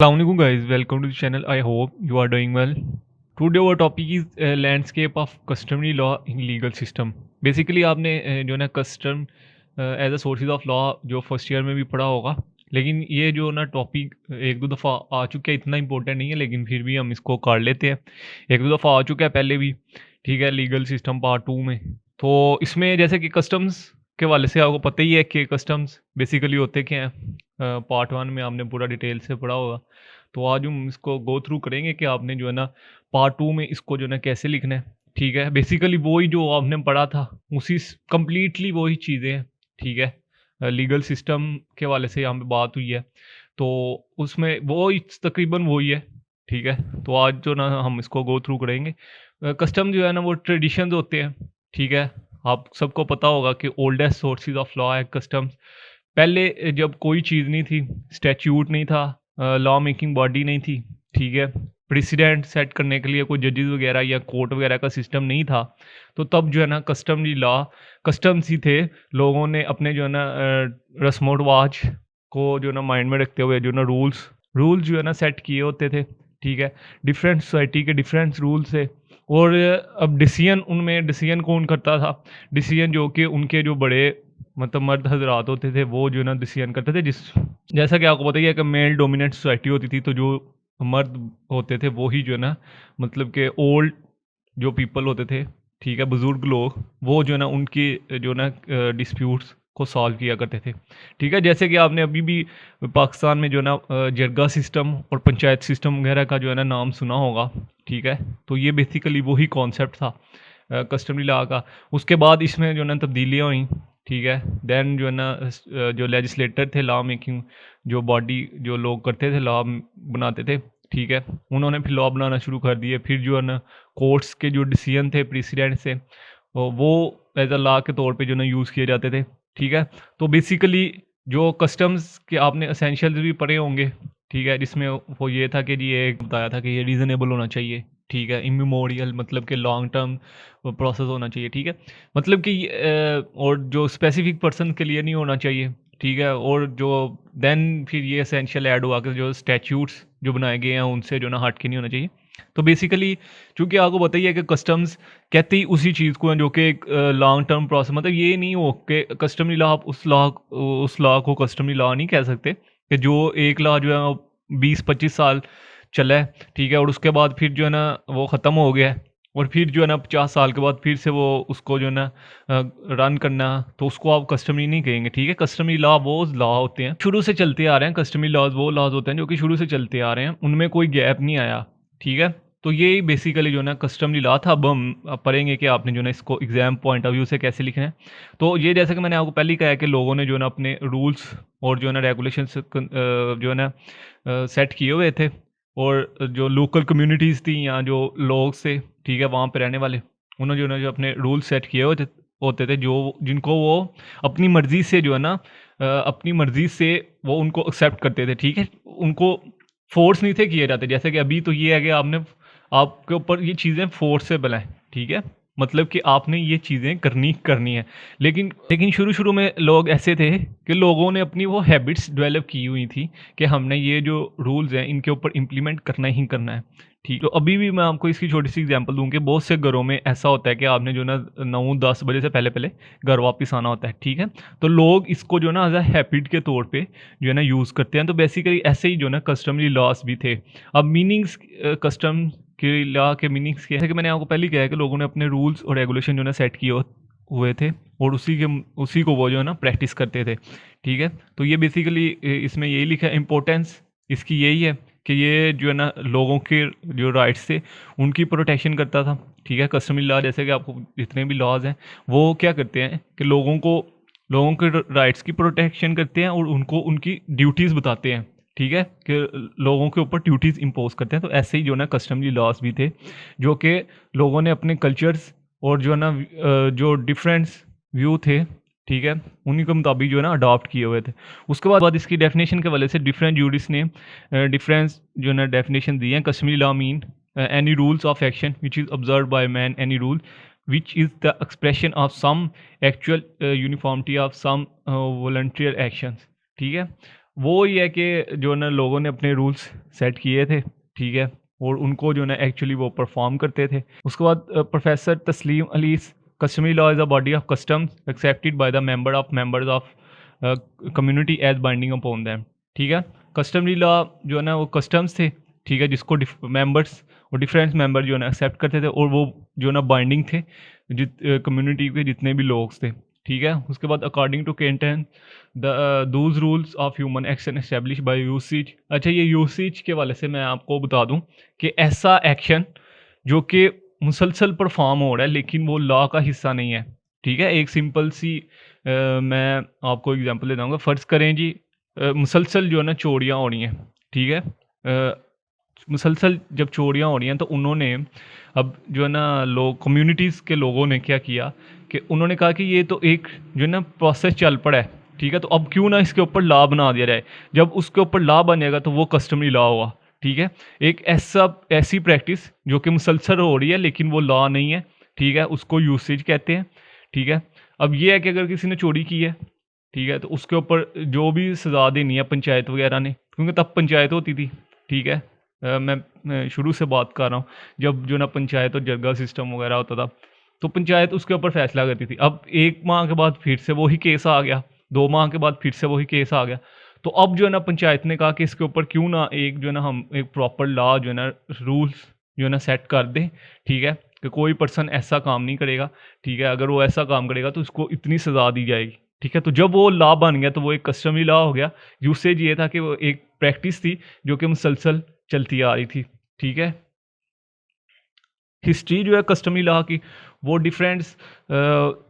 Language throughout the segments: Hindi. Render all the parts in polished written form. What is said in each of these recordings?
Assalamualaikum guys, welcome to the channel. I hope you are doing well. Today our topic is landscape of customary law in legal system. Basically आपने जो ना custom as a sources of law जो फर्स्ट ईयर में भी पढ़ा होगा, लेकिन ये जो ना टॉपिक एक दो दफ़ा आ चुका है, इतना इंपॉर्टेंट नहीं है लेकिन फिर भी हम इसको कर लेते हैं। एक दो दफ़ा आ चुका है पहले भी, ठीक है, लीगल सिस्टम पार्ट 2 में। तो इसमें जैसे कि कस्टम्स के वाले से आपको पता ही है कि कस्टम्स बेसिकली होते क्या हैं। पार्ट 1 में आपने पूरा डिटेल से पढ़ा होगा। तो आज हम इसको गो थ्रू करेंगे कि आपने जो है ना पार्ट 2 में इसको जो है ना कैसे लिखना है, ठीक है। बेसिकली वही जो आपने पढ़ा था उसी कंप्लीटली वही चीज़ें हैं, ठीक है। लीगल सिस्टम के वाले से यहाँ पे बात हुई है, तो उसमें वो तकरीबन वही है, ठीक है। तो आज जो ना हम इसको गो थ्रू करेंगे। कस्टम जो है ना वो ट्रेडिशंस होते हैं, ठीक है। आप सबको पता होगा कि ओल्डेस्ट सोर्सेज ऑफ लॉ है कस्टम्स। पहले जब कोई चीज़ नहीं थी, स्टैट्यूट नहीं था, लॉ मेकिंग बॉडी नहीं थी, ठीक है, प्रेसिडेंट सेट करने के लिए कोई जजेस वगैरह या कोर्ट वगैरह का सिस्टम नहीं था, तो तब जो है ना कस्टमरी लॉ कस्टम्स ही थे। लोगों ने अपने जो है ना रस्म रिवाज को जो है ना माइंड में रखते हुए जो ना रूल्स जो है ना सेट किए होते थे, ठीक है। डिफरेंट सोसाइटी के डिफरेंट रूल्स थे, और अब डिसीजन उनमें डिसीजन कौन करता था? डिसीजन जो कि उनके जो बड़े मतलब मर्द हजरात होते थे वो जो है ना डिसीजन करते थे। जैसा कि आपको पता ही है कि मेल डोमिनेंट सोसाइटी होती थी, तो जो मर्द होते थे वो ही जो है ना मतलब कि ओल्ड जो पीपल होते थे, ठीक है, बुजुर्ग लोग, वो जो है ना उनकी जो ना डिस्प्यूट्स को सॉल्व किया करते थे, ठीक है। जैसे कि आपने अभी भी पाकिस्तान में जो है ना जरगा सिस्टम और पंचायत सिस्टम वगैरह का जो है ना नाम सुना होगा, ठीक है। तो ये बेसिकली वही कॉन्सेप्ट था कस्टमरी लॉ का। उसके बाद इसमें जो है ना तब्दीलियाँ हुई, ठीक है। देन जो है ना जो लेजिस्लेटर थे, लॉ मेकिंग जो बॉडी जो लोग करते थे, लॉ बनाते थे, ठीक है, उन्होंने फिर लॉ बनाना शुरू कर दिए। फिर जो है ना कोर्ट्स के जो डिसीजन थे प्रेसिडेंट से, वो एज अ लॉ के तौर पे जो है ना यूज़ किए जाते थे, ठीक है। तो बेसिकली जो कस्टम्स के आपने असेंशियल्स भी पढ़े होंगे, ठीक है, जिसमें वो ये था कि जी ये एक बताया था कि ये रीज़नेबल होना चाहिए, ठीक है, इमेमोरियल मतलब कि लॉन्ग टर्म प्रोसेस होना चाहिए, ठीक है। मतलब कि और जो स्पेसिफिक पर्सन के लिए नहीं होना चाहिए, ठीक है। और जो देन फिर ये एसेंशियल ऐड हुआ कि जो स्टैट्यूट्स जो बनाए गए हैं उनसे जो ना हट के नहीं होना चाहिए। तो बेसिकली चूँकि आपको बताइए कि कस्टम्स कहते ही उसी चीज़ को हैं जो कि एक लॉन्ग टर्म प्रोसेस, मतलब ये नहीं हो कि कस्टमरी लॉ आप उस लॉ को कस्टमरी लॉ नहीं कह सकते कि जो एक लॉ जो है 20-25 साल चला है, ठीक है, और उसके बाद फिर जो है ना वो ख़त्म हो गया है, और फिर जो है ना 50 साल के बाद फिर से वो उसको जो है ना रन करना, तो उसको आप कस्टमरी नहीं कहेंगे, ठीक है। कस्टमरी लॉ वो लॉ होते हैं शुरू से चलते आ रहे हैं। कस्टमरी लॉज वो लॉज होते हैं जो कि शुरू से चलते आ रहे हैं, उनमें कोई गैप नहीं आया, ठीक है। तो ये बेसिकली जो है ना कस्टमरी लॉ था। अब हम पढ़ेंगे कि आपने जो है ना इसको एग्जाम पॉइंट ऑफ व्यू से कैसे लिखना है। तो ये जैसा कि मैंने आपको पहले ही कहा है कि लोगों ने जो है ना अपने रूल्स और जो है ना रेगुलेशंस जो है ना सेट किए हुए थे, और जो लोकल कम्युनिटीज़ थी या जो लोग से, ठीक है, वहाँ पे रहने वाले, उन्होंने जो है ना जो अपने रूल्स सेट किए होते थे, जो जिनको वो अपनी मर्ज़ी से जो है ना अपनी मर्ज़ी से वो उनको एक्सेप्ट करते थे, ठीक है। उनको फोर्स नहीं थे किए जाते। जैसे कि अभी तो ये है कि आपने आपके ऊपर ये चीज़ें फोर्सेबल हैं, ठीक है, मतलब कि आपने ये चीज़ें करनी है। लेकिन लेकिन शुरू में लोग ऐसे थे कि लोगों ने अपनी वो हैबिट्स डेवलप की हुई थी कि हमने ये जो रूल्स हैं इनके ऊपर इम्प्लीमेंट करना ही करना है, ठीक। तो अभी भी मैं आपको इसकी छोटी सी एग्जांपल दूं कि बहुत से घरों में ऐसा होता है कि आपने जो ना 9-10 बजे से पहले पहले घर वापस आना होता है, ठीक है। तो लोग इसको जो ना एज अ हैबिट के तौर पे जो है ना यूज़ करते हैं। तो बेसिकली ऐसे ही जो ना कस्टमरी लॉस भी थे। अब मीनिंग्स कस्टम के लॉ के मीनिंग्स क्या है कि मैंने आपको पहले ही कहा है कि लोगों ने अपने रूल्स और रेगुलेशन जो है ना सेट किए हुए थे, और उसी को वो जो है ना प्रैक्टिस करते थे, ठीक है। तो ये बेसिकली इसमें यही लिखा है, इम्पोर्टेंस इसकी यही है कि ये जो है ना लोगों के जो राइट्स थे उनकी प्रोटेक्शन करता था, ठीक है। कस्टमरी लॉ जैसे कि आपको जितने भी लॉज हैं वो क्या करते हैं कि लोगों के राइट्स की प्रोटेक्शन करते हैं और उनको उनकी ड्यूटीज़ बताते हैं, ठीक है, कि लोगों के ऊपर ड्यूटीज़ इम्पोज करते हैं। तो ऐसे ही जो ना कस्टमरी लॉज भी थे जो कि लोगों ने अपने कल्चर्स और जो है ना जो डिफरेंस व्यू थे, ठीक है, उन्हीं के मुताबिक जो है ना अडॉप्ट किए हुए थे। उसके बाद इसकी डेफिनेशन के वजह से डिफरेंट जूडिस ने डिफरेंस जो है ना डेफिनेशन दी है। Kashmiri law mean any rules of action which is observe by man, any rule which is the expression of some actual uniformity of some volunteer actions, ठीक है। वो ये है कि जो है ना लोगों ने अपने रूल्स सेट किए थे, ठीक है, और उनको जो है ना एक्चुअली वो परफॉर्म करते थे। उसके बाद professor Tasleem Ali, customary law is a body of customs accepted by the members of community as binding upon them, ठीक है। कस्टमरी लॉ जो है ना वो कस्टम्स थे, ठीक है, जिसको मेंबर्स और डिफरेंट मेंबर जो है ना एक्सेप्ट करते थे, और वो जो है ना बाइंडिंग थे कम्युनिटी के जितने भी लोग थे, ठीक है। उसके बाद according to Keeton those rules of human action establish by usage. अच्छा, ये यूसेज के वाले से मैं आपको बता दूं कि ऐसा एक्शन जो कि मुसलसल परफॉर्म हो रहा है लेकिन वो लॉ का हिस्सा नहीं है, ठीक है। एक सिंपल सी मैं आपको एग्जांपल दे दूंगा। फ़र्ज़ करें जी, मुसलसल जो है ना चोरियाँ हो रही हैं, ठीक है। मुसलसल जब चोरियाँ हो रही हैं तो उन्होंने अब जो है ना लोग कम्युनिटीज़ के लोगों ने क्या किया कि उन्होंने कहा कि ये तो एक जो है ना प्रोसेस चल पड़ा है, ठीक है, तो अब क्यों ना इसके ऊपर लॉ बना दिया जाए। जब उसके ऊपर लॉ बनेगा तो वो कस्टमरी लॉ हुआ, ठीक है। एक ऐसी प्रैक्टिस जो कि मुसलसल हो रही है लेकिन वो लॉ नहीं है, ठीक है, उसको यूसेज कहते हैं, ठीक है। अब ये है कि अगर किसी ने चोरी की है, ठीक है, तो उसके ऊपर जो भी सज़ा देनी है पंचायत वगैरह ने, क्योंकि तब पंचायत होती थी, ठीक है। मैं शुरू से बात कर रहा हूँ, जब जो ना पंचायत और जरगा सिस्टम वगैरह होता था, तो पंचायत उसके ऊपर फैसला करती थी। अब 1 माह के बाद फिर से वही केस आ गया, 2 माह के बाद फिर से वही केस आ गया। तो अब जो है ना पंचायत ने कहा कि इसके ऊपर क्यों ना एक जो है ना हम एक प्रॉपर लॉ जो है ना रूल्स जो है ना सेट कर दें, ठीक है, कि कोई पर्सन ऐसा काम नहीं करेगा, ठीक है। अगर वो ऐसा काम करेगा तो उसको इतनी सज़ा दी जाएगी, ठीक है। तो जब वो लॉ बन गया तो वो एक कस्टमरी लॉ हो गया। यूसेज ये था कि वो एक प्रैक्टिस थी जो कि मुसलसल चलती आ रही थी, ठीक है। हिस्ट्री जो है कस्टमरी लॉ की, वो डिफरेंट्स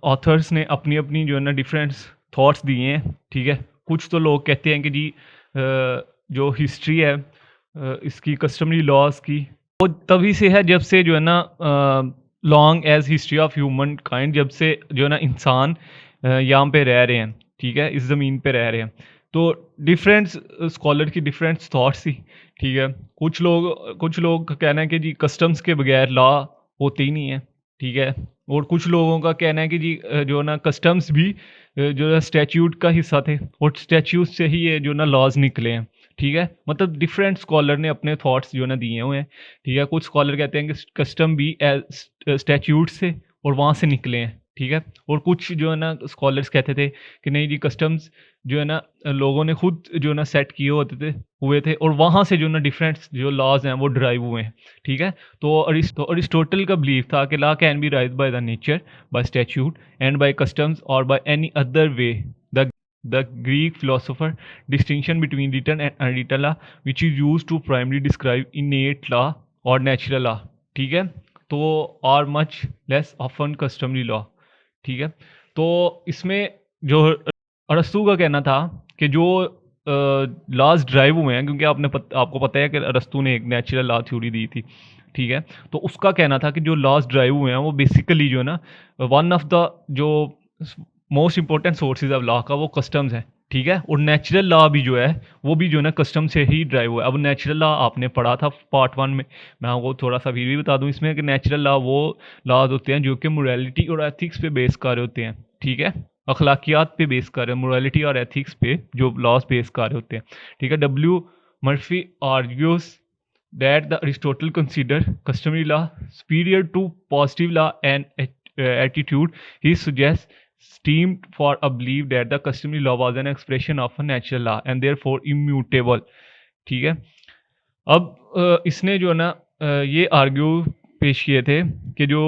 ऑथर्स ने अपनी अपनी जो है ना डिफरेंट्स थॉट्स दिए हैं, ठीक है। कुछ तो लोग कहते हैं कि जी जो हिस्ट्री है इसकी कस्टमरी लॉज की, वो तभी से है जब से जो है ना long as history of humankind, जब से जो है ना इंसान यहाँ पे रह रहे हैं, ठीक है, इस ज़मीन पे रह रहे हैं। तो डिफरेंट स्कॉलर की डिफरेंट थॉट्स थी, ठीक है। कुछ लोग का कहना है कि जी कस्टम्स के बगैर लॉ होते ही नहीं है, ठीक है। और कुछ लोगों का कहना है कि जी जो है ना कस्टम्स भी जो है स्टैट्यूट का हिस्सा थे, और स्टैट्यूट से ही ये जो ना लॉज निकले हैं, ठीक है। मतलब डिफरेंट स्कॉलर ने अपने थॉट्स जो है ना दिए हुए हैं, ठीक है। कुछ स्कॉलर कहते हैं कि कस्टम भी स्टैट्यूट से और वहाँ से निकले हैं, ठीक है। और कुछ जो है ना स्कॉलर्स कहते थे कि नहीं जी कस्टम्स जो है ना लोगों ने खुद जो है ना सेट किए हुए थे, और वहाँ से जो है ना डिफरेंट जो लॉज हैं वो ड्राइव हुए हैं, ठीक है। तो अरिस्टोटल का बिलीव था कि law can be rise by the nature, by statute and by customs और by any other way. The Greek philosopher distinction between written and unwritten law which is used to primarily describe innate law और natural law, ठीक है। तो are much less often customary law, ठीक है। तो इसमें जो अरस्तू का कहना था कि जो लॉज ड्राइव हुए हैं, क्योंकि आपको पता है कि अरस्तू ने एक नेचुरल लॉ थ्योरी दी थी, ठीक है। तो उसका कहना था कि जो लॉज ड्राइव हुए हैं वो बेसिकली जो है ना वन ऑफ द जो most important sources of law का वो कस्टम्स है, ठीक है। और नेचुरल लॉ भी जो है वो भी जो है ना कस्टम से ही ड्राइव हुआ है। अब नेचुरल लॉ आपने पढ़ा था पार्ट 1 में, मैं आपको थोड़ा सा फिर भी बता दूं इसमें कि नेचुरल लॉ वो लॉज होते हैं जो कि मोरालिटी और एथिक्स पे बेस कर रहे होते हैं, ठीक है। अखलाकियात पे बेस कर रहे हैं, मोरालिटी और एथिक्स पे जो लॉज बेस कर रहे होते हैं, ठीक है। W Murphy argues that the Aristotle considered customary law superior to positive law and attitude. He suggests steamed for a belief that the customary law was an expression of a natural law and therefore immutable, ठीक है। अब इसने जो है ना ये आर्ग्यू पेश किए थे कि जो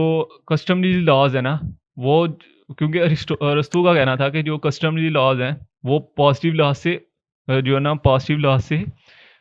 कस्टमरी लॉज है ना वो, क्योंकि अरस्तू का कहना था कि जो कस्टमरी लॉज हैं वो पॉजिटिव लॉज से जो है ना पॉजिटिव लॉज से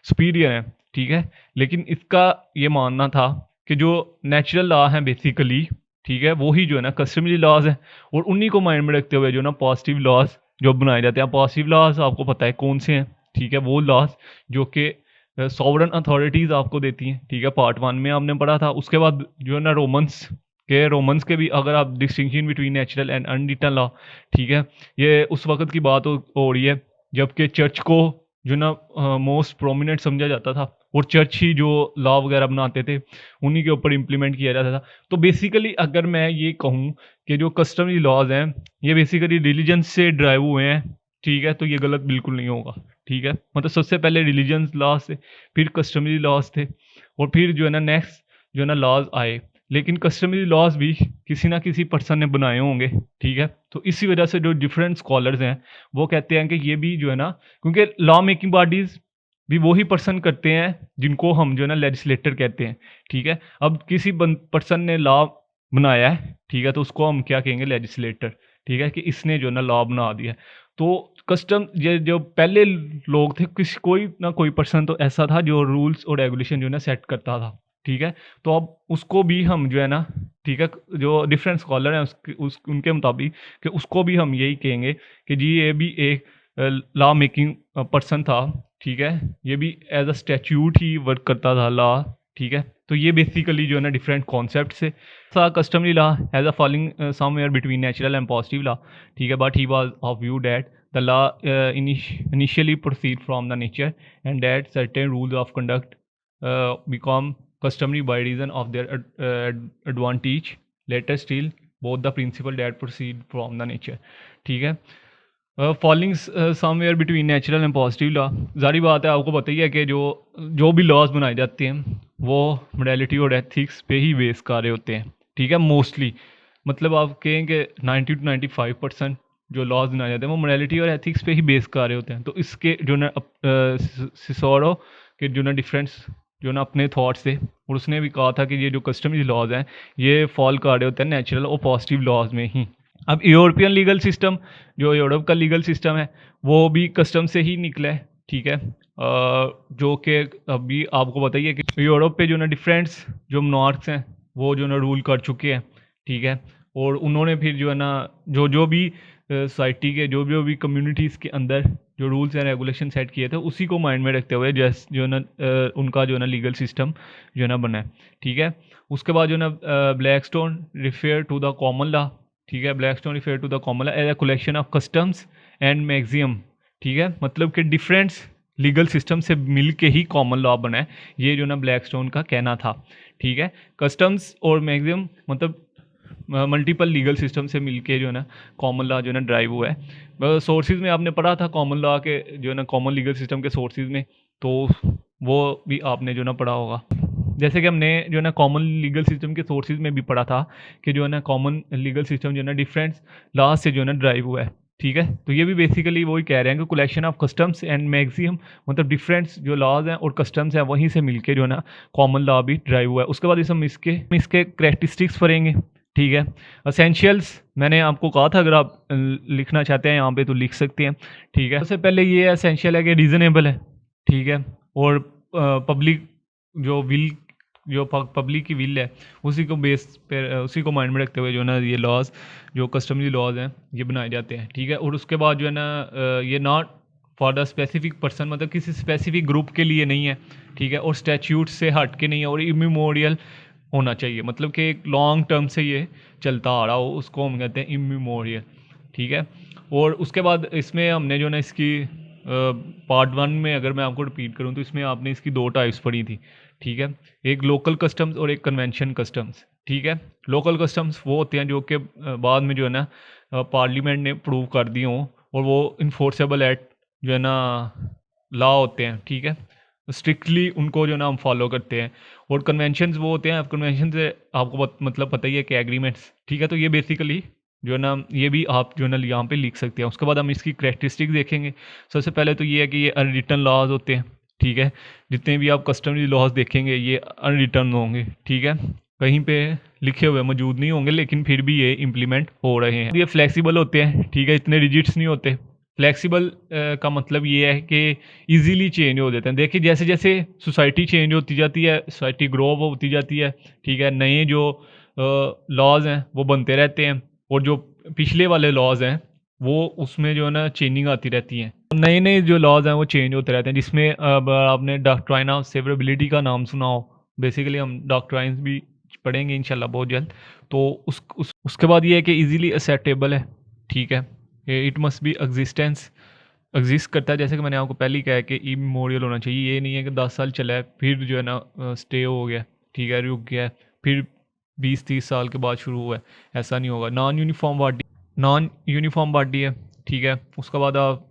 सुपीरियर हैं, ठीक है। लेकिन इसका ये मानना था कि जो नेचुरल लॉ हैं बेसिकली, ठीक है, वो ही जो है ना कस्टमरी लॉज हैं, और उन्हीं को माइंड में रखते हुए जो ना पॉजिटिव लॉज जो बनाए जाते हैं। पॉजिटिव लॉज आपको पता है कौन से हैं, ठीक है, वो लॉज जो कि सॉवरन अथॉरिटीज़ आपको देती हैं, ठीक है, पार्ट 1 में आपने पढ़ा था। उसके बाद जो है ना रोमन्स के भी अगर आप distinction between natural and unwritten law, ठीक है, ये उस वक्त की बात हो रही है जबकि चर्च को जो ना मोस्ट प्रोमिनेंट समझा जाता था, और चर्च ही जो लॉ वगैरह बनाते थे उन्हीं के ऊपर इम्प्लीमेंट किया जाता था। तो बेसिकली अगर मैं ये कहूँ कि जो कस्टमरी लॉज हैं ये बेसिकली रिलीजन से ड्राइव हुए हैं, ठीक है, तो ये गलत बिल्कुल नहीं होगा, ठीक है, मतलब सबसे पहले रिलीजन्स लॉज थे, फिर कस्टमरी लॉज थे, और फिर जो है ना नेक्स्ट जो है ना लॉज आए। लेकिन कस्टमरी लॉज भी किसी ना किसी पर्सन ने बनाए होंगे, ठीक है। तो इसी वजह से जो डिफरेंट स्कॉलर्स हैं वो कहते हैं कि ये भी जो है ना, क्योंकि लॉ मेकिंग बॉडीज भी वही पर्सन करते हैं जिनको हम जो है ना लेजिस्लेटर कहते हैं, ठीक है। अब किसी पर्सन ने लॉ बनाया है, ठीक है, तो उसको हम क्या कहेंगे, लेजिस्लेटर, ठीक है, कि इसने जो है ना लॉ बना दिया है। तो कस्टम ये जो पहले लोग थे, किसी कोई ना कोई पर्सन तो ऐसा था जो रूल्स और रेगुलेशन जो है ना सेट करता था, ठीक है। तो अब उसको भी हम जो है ना, ठीक है, जो डिफरेंट स्कॉलर हैं उनके मुताबिक कि उसको भी हम यही कहेंगे कि जी ये भी एक लॉ मेकिंग पर्सन था, ठीक है। ये भी एज अ स्टैच्यूट ही वर्क करता था लॉ, ठीक है। तो ये बेसिकली जो है ना डिफरेंट कॉन्सेप्ट से सा customary law as a following somewhere between natural and positive law, ठीक है, but he was of view that the law initially proceed from the nature and that certain rules of conduct become customary by reason of their advantage later still both the principle that proceed from the nature, ठीक है। Falling somewhere between natural and positive law, जारी बात है, आपको पता ही है कि जो जो भी लॉज बनाए जाते हैं वो मोरालिटी और एथिक्स पे ही बेस कर रहे होते हैं, ठीक है, मोस्टली। मतलब आप कहेंगे 90 to 95% जो लॉज बनाए जाते हैं वो मोरालिटी और एथिक्स पे ही बेस कर रहे होते हैं। तो इसके जो ना सिसोरो के जो ना डिफरेंस जो ना अपने थॉट्स थे, और उसने भी कहा था कि ये जो कस्टमरी लॉज हैं ये फॉल कर रहे होते हैं नेचुरल और पॉजिटिव लॉज में ही। अब यूरोपियन लीगल सिस्टम, जो यूरोप का लीगल सिस्टम है वो भी कस्टम से ही निकला है, ठीक है। जो कि अभी आपको बताइए कि यूरोप पे जो ना डिफरेंट जो मॉनार्क्स हैं वो जो ना रूल कर चुके हैं, ठीक है। और उन्होंने फिर जो है ना जो जो भी सोसाइटी के जो भी कम्युनिटीज़ के अंदर जो रूल्स एंड रेगुलेशन सेट किए थे उसी को माइंड में रखते हुए जैसे जो है ना उनका जो है ना लीगल सिस्टम जो है ना बना है, ठीक है। उसके बाद जो है ना Blackstone refer to the common law, ठीक है, Blackstone refer to the common law as a collection of customs and maxim, ठीक है, मतलब कि डिफरेंट लीगल सिस्टम से मिल के ही कॉमन लॉ बना है, ये जो ना ब्लैकस्टोन का कहना था, ठीक है। कस्टम्स और मैक्सिम मतलब मल्टीपल लीगल सिस्टम से मिलके जो है ना कॉमन लॉ जो है ना ड्राइव हुआ है। सोर्सेज में आपने पढ़ा था कॉमन लॉ के जो है ना कॉमन लीगल सिस्टम के सोर्सेज में, तो वो भी आपने जो ना पढ़ा होगा। जैसे कि हमने जो है ना कॉमन लीगल सिस्टम के सोर्सेज में भी पढ़ा था कि जो है ना कॉमन लीगल सिस्टम जो है ना डिफरेंट लॉ से जो है ना ड्राइव हुआ है, ठीक है। तो ये भी बेसिकली वही कह रहे हैं कि collection of customs and maxim, मतलब डिफरेंट जो लॉज हैं और कस्टम्स हैं वहीं से मिलके जो है ना कॉमन लॉ भी ड्राइव हुआ है। उसके बाद इस हम इसके करेक्टरिस्टिक्स पढ़ेंगे, ठीक है। असेंशियल्स मैंने आपको कहा था अगर आप लिखना चाहते हैं यहाँ पे तो लिख सकते हैं, ठीक है। सबसे पहले ये असेंशियल है कि रीज़नेबल है, ठीक है, और पब्लिक जो विल जो पब्लिक की विल है उसी को बेस पर उसी को माइंड में रखते हुए जो है ना ये लॉज जो कस्टमरी लॉज हैं ये बनाए जाते हैं, ठीक है। और उसके बाद जो है ना ये not for the specific person, मतलब किसी स्पेसिफिक ग्रुप के लिए नहीं है, ठीक है, और स्टैच्यूट से हट के नहीं है, और इमेमोरियल होना चाहिए, मतलब कि एक लॉन्ग टर्म से ये चलता आ रहा हो उसको हम कहते हैं इमेमोरियल, ठीक है। और उसके बाद इसमें हमने जो ना इसकी पार्ट 1 में अगर मैं आपको रिपीट करूं तो इसमें आपने इसकी 2 टाइप्स पढ़ी थी, ठीक है, एक लोकल कस्टम्स और एक कन्वेंशन कस्टम्स, ठीक है। लोकल कस्टम्स वो होते हैं जो कि बाद में जो है ना पार्लियामेंट ने अप्रूव कर दिए हों और वो इन्फोर्सेबल एक्ट जो है ना लॉ होते हैं, ठीक है, स्ट्रिक्टली उनको जो है ना हम फॉलो करते हैं। और कन्वेंशंस वो होते हैं, कन्वेंशन से आपको मतलब पता ही है कि एग्रीमेंट्स, ठीक है। तो ये बेसिकली जो है ना ये भी आप जो है ना यहाँ पे लिख सकते हैं। उसके बाद हम इसकी करेक्टरिस्टिक देखेंगे। सबसे पहले तो ये है कि ये अनरिटन लॉज होते हैं, ठीक है। जितने भी आप कस्टमरी लॉज देखेंगे ये अनरिटन होंगे, ठीक है, कहीं पे लिखे हुए मौजूद नहीं होंगे लेकिन फिर भी ये इम्प्लीमेंट हो रहे हैं। ये फ्लेक्सिबल होते हैं, ठीक है, इतने रिजिट्स नहीं होते। फ्लेक्सिबल का मतलब ये है कि इजीली चेंज हो जाते हैं। देखिए जैसे जैसे सोसाइटी चेंज होती जाती है, सोसाइटी ग्रो होती जाती है, ठीक है, नए जो लॉज हैं वो बनते रहते हैं, और जो पिछले वाले लॉज हैं वो उसमें जो है ना चेंजिंग आती रहती है, नए नए जो लॉज हैं वो चेंज होते रहते हैं। जिसमें अब आपने डॉक्ट्राइन ऑफ सेवरेबिलिटी का नाम सुना हो, बेसिकली हम डॉक्ट्राइंस भी पढ़ेंगे इंशाल्लाह बहुत जल्द। तो उसके बाद ये है कि इजीली एक्सेप्टेबल है, ठीक है, इट मस्ट बी एग्जिस्ट करता है। जैसे कि मैंने आपको पहले ही कहा है कि इमेमोरियल होना चाहिए, ये नहीं है कि 10 साल चला है फिर जो है ना स्टे हो गया, ठीक है, रुक गया है, फिर 20-30 साल के बाद शुरू हुआ है, ऐसा नहीं होगा। नॉन यूनिफॉर्म बॉडी है, ठीक है। उसके बाद आप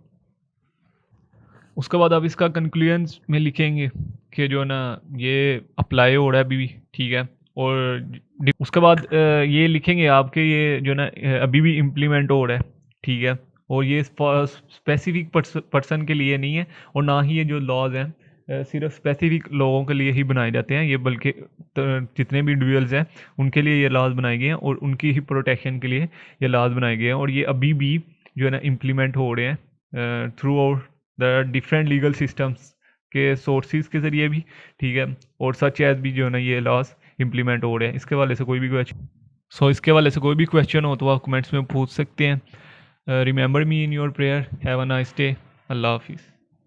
उसके बाद आप इसका कंक्लूजन्स में लिखेंगे कि जो है ना ये अप्लाई हो रहा है अभी भी, ठीक है। और उसके बाद ये लिखेंगे आप कि ये जो है ना अभी भी इम्प्लीमेंट हो रहा है, ठीक है। और ये स्पेसिफिक पर्सन के लिए नहीं है, और ना ही ये जो लॉज हैं सिर्फ स्पेसिफिक लोगों के लिए ही बनाए जाते हैं, ये बल्कि जितने भी इंडिविजुअल्स हैं उनके लिए ये लॉज बनाए गए हैं और उनकी ही प्रोटेक्शन के लिए ये लॉज बनाए गए हैं। और ये अभी भी जो है ना इम्प्लीमेंट हो रहे हैं through out the different legal systems के सोर्सेज के ज़रिए भी, ठीक है। और सच एज भी जो है ना ये लॉज इम्प्लीमेंट हो रहे हैं। इसके वाले से कोई भी इसके वाले से कोई भी क्वेश्चन हो तो आप कमेंट्स में पूछ सकते हैं। Remember me in your prayer. Have a nice day. Allah हाफिज़।